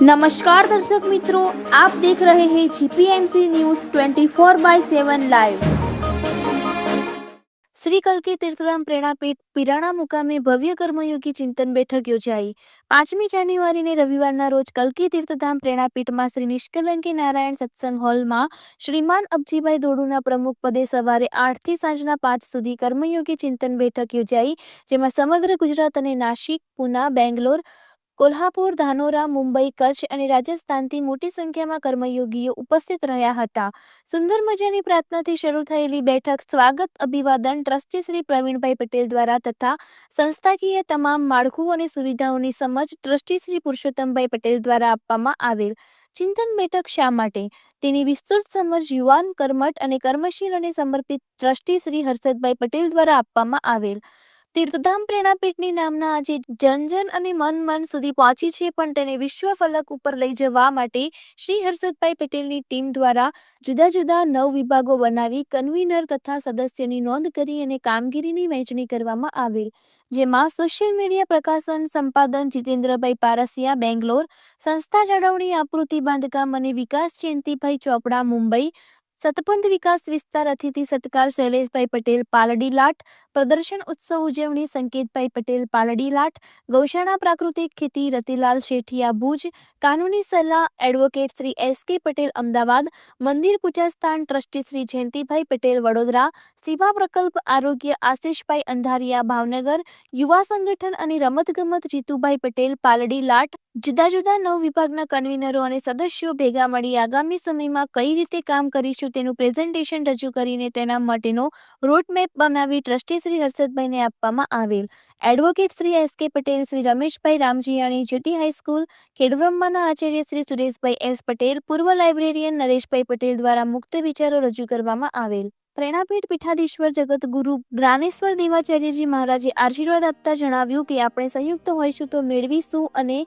नमस्कार दर्शक मित्रों, आप देख रहे हैं जीपीएमसी न्यूज 24/7 लाइव। श्री कल्की तीर्थधाम प्रेरणापीठ पीराणा मुकामे भव्य कर्मयोगी चिंतन बैठक योजाई। 5મી જાન્યુઆરીને રવિવારના રોજ કલ્કી તીર્થધામ પ્રેરણાપીઠમાં શ્રી નિષ્કલંકી નારાયણ સત્સંગ હોલમાં શ્રીમાન અબજીભાઈ દોડુના પ્રમુખ પદે સવારે 8 થી સાંજના 5 સુધી કર્મયોગી ચિંતન બેઠક યોજાઈ, જેમાં સમગ્ર ગુજરાત અને નાસિક, પુના, બેંગ્લોર, કોલ્હાપુર, ધાનોરા, મુંબઈ, કચ્છ અને રાજસ્થાનથી મોટી સંખ્યામાં કર્મયોગીઓ ઉપસ્થિત રહ્યા હતા. સુંદર મજાની પ્રાર્થનાથી શરૂ થયેલી બેઠક સ્વાગત અભિવાદન ટ્રસ્ટી શ્રી પ્રવીણભાઈ પટેલ દ્વારા તથા સંસ્થાકીય તમામ માળખું અને સુવિધાઓની સમજ ટ્રસ્ટી શ્રી પુરુષોત્તમભાઈ પટેલ દ્વારા આપવામાં આવેલ. ચિંતન બેઠક શા માટે તેની વિસ્તૃત સમજ યુવાન, કર્મઠ અને કર્મશીલ અને સમર્પિત ટ્રસ્ટી શ્રી હર્ષદભાઈ પટેલ દ્વારા આપવામાં આવેલ. તીર્થધામ પ્રેરણાપીઠની નામના આજે જન અને મન સુધી પહોંચી છે, પણ તેને વિશ્વ ફલક ઉપર લઈ જવા માટે શ્રી હર્ષદભાઈ પટેલની ટીમ દ્વારા જુદા જુદા 9 વિભાગો બનાવી કન્વીનર તથા સદસ્યની નોંધ કરી અને કામગીરીની વહેંચણી કરવામાં આવેલ, જેમાં સોશિયલ મીડિયા પ્રકાશન સંપાદન જીતેન્દ્રભાઈ પારસિયા બેંગ્લોર, સંસ્થા જાળવણી આકૃતિ બાંધકામ અને વિકાસ જયંતિભાઈ ચોપડા મુંબઈ, સતપંથ વિકાસ વિસ્તાર અતિથિ સત્કાર શૈલેષભાઈ પટેલ પાલડીલાટ, પ્રદર્શન ઉત્સવ ઉજવણી સંકેતભાઈ પટેલ પાલડીલાટ, ગૌશાળા પ્રાકૃતિક ખેતી રતિલાલ શેઠિયા ભુજ, કાનૂની સલાહ એડવોકેટ શ્રી એસ.કે. પટેલ અમદાવાદ, મંદિર પૂજા સ્થાન ટ્રસ્ટી શ્રી જયંતિભાઈ પટેલ વડોદરા, સેવા પ્રકલ્પ આરોગ્ય આશિષભાઈ અંધારિયા ભાવનગર, યુવા સંગઠન અને રમતગમત જીતુભાઈ પટેલ પાલડીલાટ, જુદા જુદા 9 વિભાગના કન્વીનરો અને સદસ્યો ભેગા મળી આગામી સમયમાં કઈ રીતે કામ કરીશું તેનું પ્રેઝન્ટેશન રજૂ કરીને તેના માટેનો રોડમેપ બનાવી ટ્રસ્ટી શ્રી હર્ષદભાઈને આપવામાં આવેલ. એડવોકેટ શ્રી એસ.કે. પટેલ, શ્રી રમેશભાઈ રામજીયાણી, જ્યોતિ હાઈસ્કૂલ ખેડબ્રહ્માના આચાર્ય શ્રી સુરેશભાઈ એસ. પટેલ, પૂર્વ લાઇબ્રેરિયન નરેશભાઈ પટેલ દ્વારા મુક્ત વિચારો રજૂ કરવામાં આવેલ. પ્રેરણાપીઠ પીઠાધીશ્વર જગતગુરુ જ્ઞાનેશ્વર દેવાચાર્યજી મહારાજે આશીર્વાદ આપતા જણાવ્યું કે આપણે સંયુક્ત હોઈશું તો મેળવીશું અને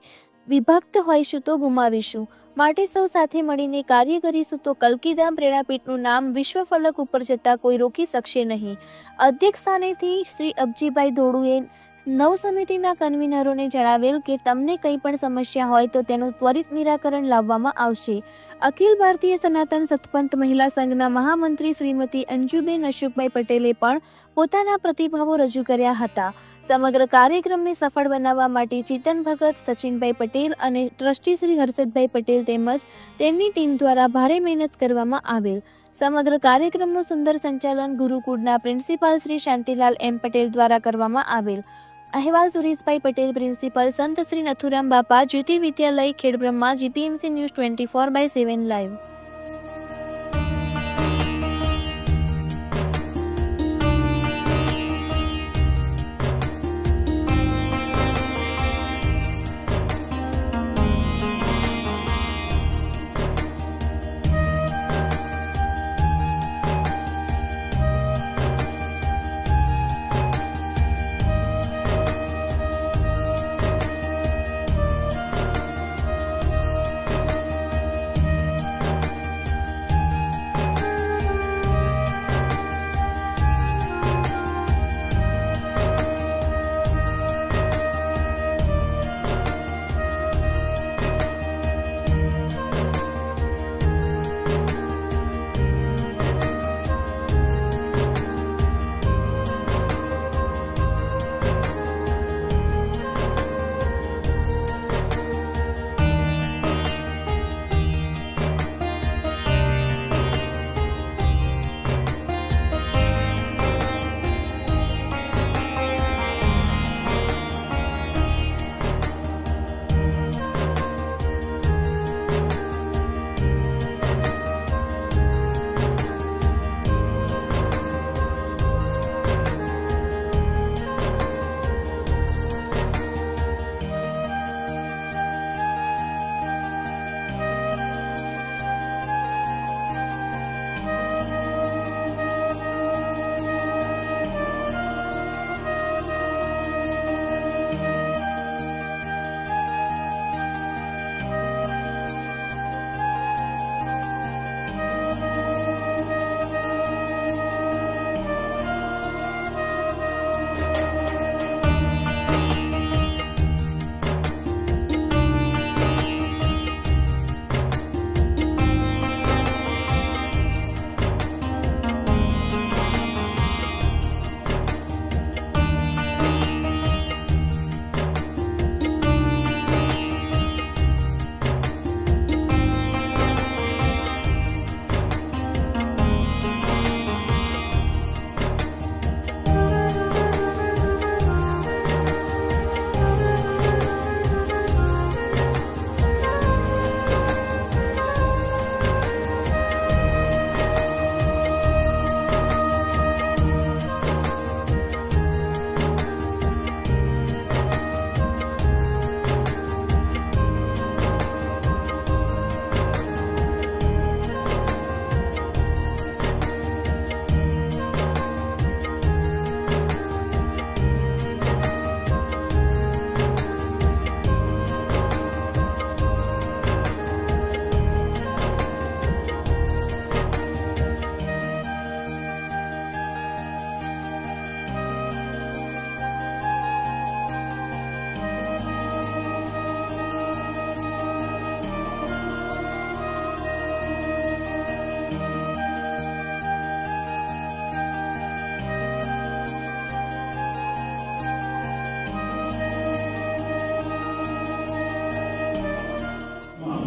વિભક્ત હોઈશું તો ગુમાવીશું. માટે સૌ સાથે મળીને કાર્ય કરીશું તો કલ્કીધામ પ્રેરણાપીઠનું નામ વિશ્વ ફલક ઉપર જતા કોઈ રોકી શકશે નહીં. અધ્યક્ષ સ્થાનેથી શ્રી અબજીભાઈ દોડુએ 9 સમિતિના કન્વીનરોને જણાવેલ કે તમને કંઈ પણ સમસ્યા હોય તો તેનું ત્વરિત નિરાકરણ લાવવામાં આવશે. અખિલ ભારતીય સનાતન સતપંથ મહિલા સંઘના મહામંત્રી શ્રીમતી અંજુબેન અશોકભાઈ પટેલે પણ પોતાના પ્રતિભાવો રજૂ કર્યા હતા. સમગ્ર કાર્યક્રમને સફળ બનાવવા માટે ચેતન ભગત, સચિનભાઈ પટેલ અને ટ્રસ્ટી શ્રી હર્ષદભાઈ પટેલ તેમજ તેમની ટીમ દ્વારા ભારે મહેનત કરવામાં આવેલ. સમગ્ર કાર્યક્રમનું સુંદર સંચાલન ગુરુકુળના પ્રિન્સિપાલ શ્રી શાંતિલાલ એમ પટેલ દ્વારા કરવામાં આવેલ. અહેવાલ સુરેશભાઈ પટેલ, પ્રિન્સિપલ સંત શ્રી નથુરામ બાપા, જ્યોતિ વિદ્યાલય ખેડબ્રહ્મા, જીપીએમસી ન્યૂઝ 24/7 લાઈવ.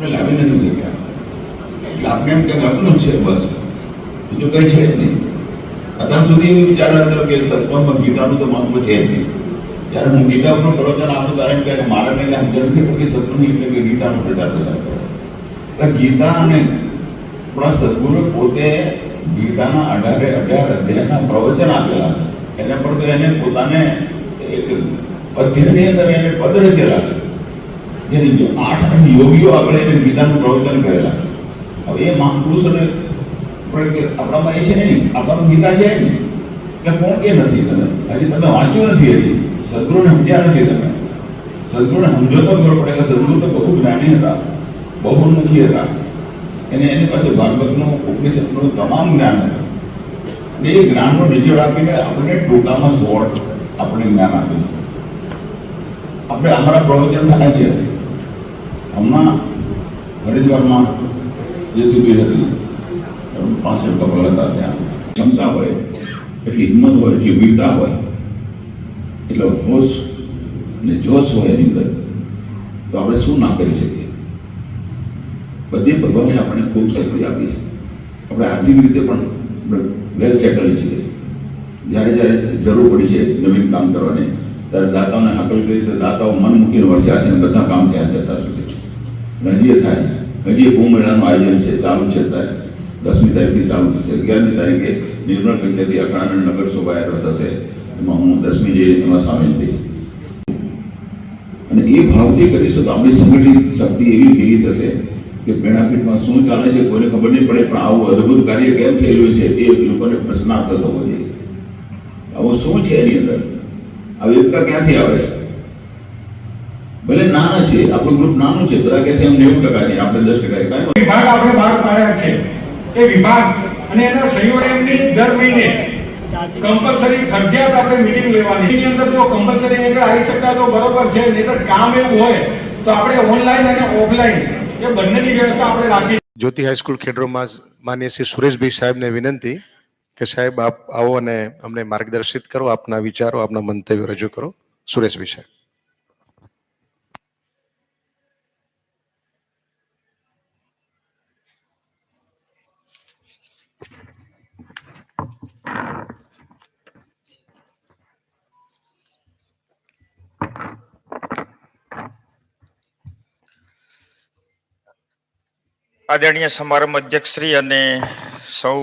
આપણે લાવી નથી શક્યા. એટલે આપણે એમ કે આપણું જ છે બસ, બીજું કઈ છે જ નહીં. અત્યાર સુધી એવું વિચાર હતો કે સત્સંગમાં ગીતાનું તો મહત્વ છે જ નહીં. જ્યારે હું ગીતા ઉપર પ્રવચન આપું ત્યારે એમ કે મારા કઈ સમજણ નથી પડતી સત્સંગ એટલે કે ગીતાનો પ્રચાર પ્રસાર કરો. એટલે ગીતા અને આપણા સદગુરુ પોતે ગીતાના 18 અધ્યાયના પ્રવચન આપેલા છે. એના પર તો એને પોતાને એક અધ્યાયની અંદર એને પદ રચેલા છે. જેની 8 યોગીઓ આગળ એને ગીતાનું પ્રવચન કરેલા છે. હવે એ મહાપુરુષોને આપણામાં એ છે નહીં, આપણામાં ગીતા છે નહીં કે કોણ કે નથી. તમે હજી તમે વાંચ્યું નથી, હજી સદગુરુને સમજ્યા નથી. તમે સદગુરુને સમજો તો ખબર પડે કે સદગુરુ તો બહુ જ્ઞાની હતા, બહુ ગુણમુખી હતા. એની પાસે ભાગવતનું ઉપનિષદનું તમામ જ્ઞાન હતું. અને એ જ્ઞાનનો નિચોડ આપીને આપણને ટૂંકામાં શોર્ટ આપણે જ્ઞાન આપ્યું. આપણે અમારા પ્રવચન થાય છે. હમણાં હરિદ્વારમાં જે શિબિર હતી, 65 કપલ હતા. ત્યાં ક્ષમતા હોય, એટલી હિંમત હોય, એટલી વીરતા હોય, એટલે હોશ ને જોશ હોય એની અંદર, તો આપણે શું ના કરી શકીએ. બધી ભગવાને આપણને ખૂબ શક્તિ આપી છે. આપણે આર્થિક રીતે પણ વેલ સેટલ છીએ. જ્યારે જ્યારે જરૂર પડી છે નવીન કામ કરવાની, ત્યારે દાતાઓને હાકલ કરી તો દાતાઓ મન મૂકીને વરસ્યા છે અને બધા કામ થયા છે અત્યાર સુધી. અને હજી એ થાય છે. હજી એ કુંભ મેળાનું આયોજન છે, ચાલુ છે. અત્યારે 10મી તારીખથી ચાલુ થશે. 11મી તારીખે નિર્મળ પંચાયતી અખાણા નગર શોભાયાત્રા થશે. એમાં હું 10મી જે એમાં સામેલ થઈશ. અને એ ભાવથી કરીશું તો આપણી સંગઠિત શક્તિ એવી ભેગી થશે કે પ્રેરણાપીઠમાં શું ચાલે છે કોઈને ખબર નહીં પડે, પણ આવું અદભુત કાર્ય કેમ થયેલું છે એ લોકોને પ્રશ્નાર્થ થવો જોઈએ. આવું શું છે એની અંદર? આવી એકતા ક્યાંથી આવે? ભલે નાના છે, આપણું ગ્રુપ નાનું છે, બધા કે છે એમ 90% છે, આપણે 10% વિભાગ આપણે બહાર પાડ્યા છે. એ વિભાગ અને એના સહયોગ એમની દર મહિને કમ્પલસરી ફરજિયાત આપણે મીટિંગ લેવાની. એની અંદર જો કમ્પલસરી આગળ આવી શકાય તો બરોબર છે, નહીતર કામ એવું હોય તો આપણે ઓનલાઈન અને ઓફલાઈન એ બંનેની વ્યવસ્થા આપણે રાખી. જ્યોતિ હાઈસ્કૂલ ખેડરોમાં માનીય શ્રી સુરેશભાઈ સાહેબને વિનંતી કે સાહેબ આપ આવો અને અમને માર્ગદર્શિત કરો, આપના વિચારો, આપના મંતવ્યો રજૂ કરો. સુરેશભાઈ સાહેબ. આદરણીય સમારંભ અધ્યક્ષ શ્રી અને સૌ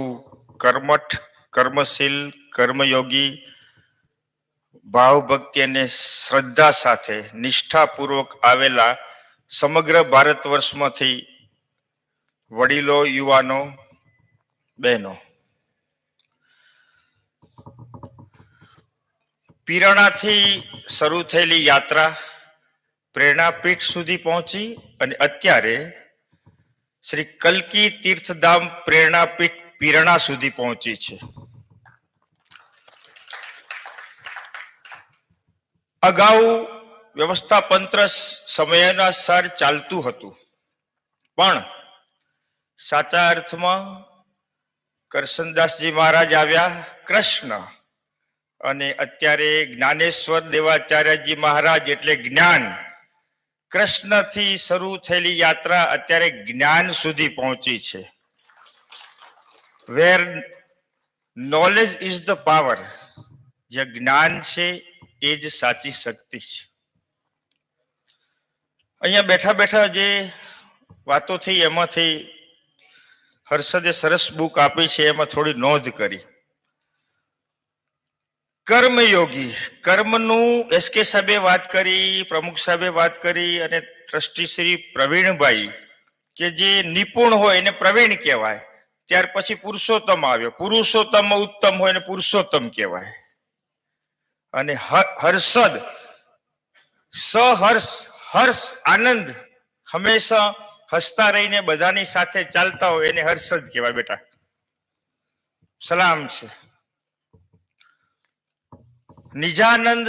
કર્મઠ, કર્મશીલ, કર્મયોગી, ભાવભક્તિ અને શ્રદ્ધા સાથે નિષ્ઠાપૂર્વક આવેલા સમગ્ર ભારત વર્ષમાંથી વડીલો, યુવાનો, બહેનો, પીરાણાથી શરૂ થયેલી યાત્રા પ્રેરણાપીઠ સુધી પહોંચી અને અત્યારે શ્રી કલ્કી તીર્થધામ પ્રેરણાપીઠ પીરાણા સુધી પહોંચી છે. અગાઉ વ્યવસ્થાતંત્ર સમયાનુસાર ચાલતું હતું, પણ સાચા અર્થમાં કરશનદાસજી મહારાજ આવ્યા, કૃષ્ણ, અને અત્યારે જ્ઞાનેશ્વર દેવાચાર્યજી મહારાજ એટલે જ્ઞાન. કૃષ્ણથી શરૂ થયેલી યાત્રા અત્યારે જ્ઞાન સુધી પહોંચી છે. વેર નોલેજ ઇઝ ધ પાવર. જે જ્ઞાન છે એ જ સાચી શક્તિ છે. અહીંયા બેઠા બેઠા જે વાતો થઈ એમાંથી હર્ષદે સરસ બુક આપી છે, એમાં થોડી નોંધ કરી. કર્મયોગી, કર્મનું એસકે સાહેબે વાત કરી, પ્રમુખ સાહેબે વાત કરી, અને ટ્રસ્ટી શ્રી પ્રવીણભાઈ કે જે નિપુણ હોય એને પ્રવીણ કહેવાય. ત્યાર પછી પુરુષોત્તમ આવ્યો, પુરુષોત્તમ ઉત્તમ હોય ને પુરુષોત્તમ કહેવાય. અને હર્ષદ, સહર્ષ, હર્ષ, આનંદ, હંમેશા હસતા રહીને બધાની સાથે ચાલતા હોય એને હર્ષદ કહેવાય. બેટા સલામ છે. નિજાનંદ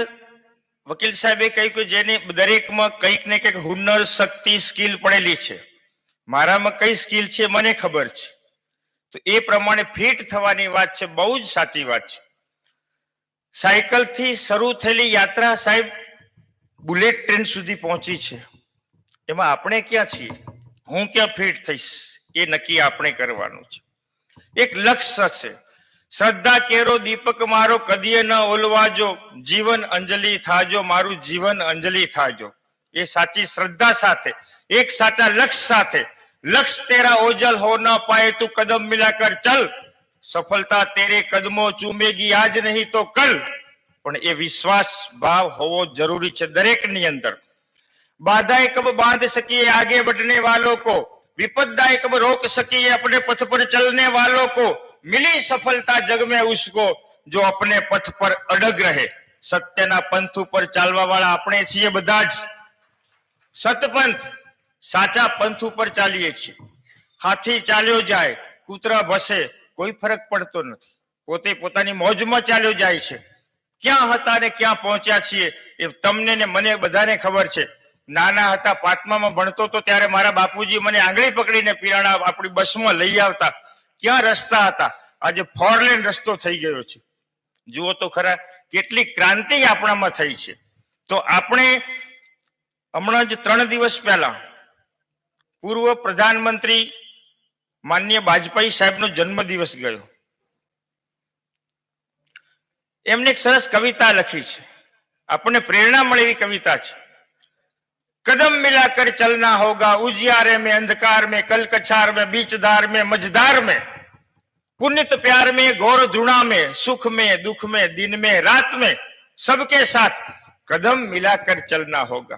વકીલ સાહેબે કહ્યું કે જેને દરેકમાં કંઈક ને કંઈક હુનર, શક્તિ, સ્કિલ પડેલી છે. મારામાં કઈ સ્કિલ છે મને ખબર છે, તો એ પ્રમાણે ફિટ થવાની વાત છે. બહુ જ સાચી વાત છે. સાયકલથી શરૂ થયેલી યાત્રા સાહેબ બુલેટ ટ્રેન સુધી પહોંચી છે. એમાં આપણે ક્યાં છીએ? હું ક્યાં ફિટ થઈશ એ નક્કી આપણે કરવાનું છે. એક લક્ષ્ય છે. શ્રદ્ધા કેરો દીપક મારો કદીએ ન ઓલવાજો, જીવન અંજલિ થાજો, મારું જીવન અંજલિ થાજો. એ સાચી શ્રદ્ધા સાથે, એક સાચા લક્ષ્ય સાથે, લક્ષ્ય તેરા ઓજલ હો ન પાए તું કદમ મિલાકર ચલ, સફળતા તેરે કદમો ચૂમેગી આજ નહીં તો કલ. પણ એ વિશ્વાસ ભાવ હોવો જરૂરી છે દરેકની અંદર. बाधाएं कब बांध सकिए आगे बढ़ने वालों को, विपदाएं कब रोक सकिए अपने पथ पर चलने वालों को, मिली सफलता जग में उसको जो अपने पथ पर अडग रहे. सत्यना पंथ ઉપર ચાલવા વાળા આપણે છીએ બધા જ. સતપંથ સાચા પંથ ઉપર ચાલીએ છીએ. હાથી ચાલ્યો જાય, કૂતરા ભસે, કોઈ ફરક પડતો નથી. પોતે પોતાની મોજમાં ચાલ્યો જાય છે. ક્યાં હતા ને ક્યાં પહોંચ્યા છીએ એ તમને ને મને બધાને ખબર છે. નાના હતા, પાંચમામાં ભણતો તો ત્યારે મારા બાપુજી મને આંગળી પકડીને પીરાણા આપણી બસમાં લઈ આવતા. ક્યાં રસ્તા હતા, આજે 4 લેન રસ્તો થઈ ગયો છે. જુઓ તો ખરા કેટલી ક્રાંતિ આપણામાં થઈ છે. તો આપણે હમણાં જ 3 દિવસ પહેલા પૂર્વ પ્રધાનમંત્રી માનનીય વાજપેયી સાહેબનો જન્મદિવસ ગયો. એમને એક સરસ કવિતા લખી છે, આપણને પ્રેરણા મળે એવી કવિતા છે. कदम मिलाकर चलना होगा उजियारे में अंधकार में, कल कछार में, बीच धार में, मझधार में, पुनित प्यार में, घोर धुणा में, सुख में दुख में, दिन में रात में, सबके साथ कदम मिलाकर चलना होगा.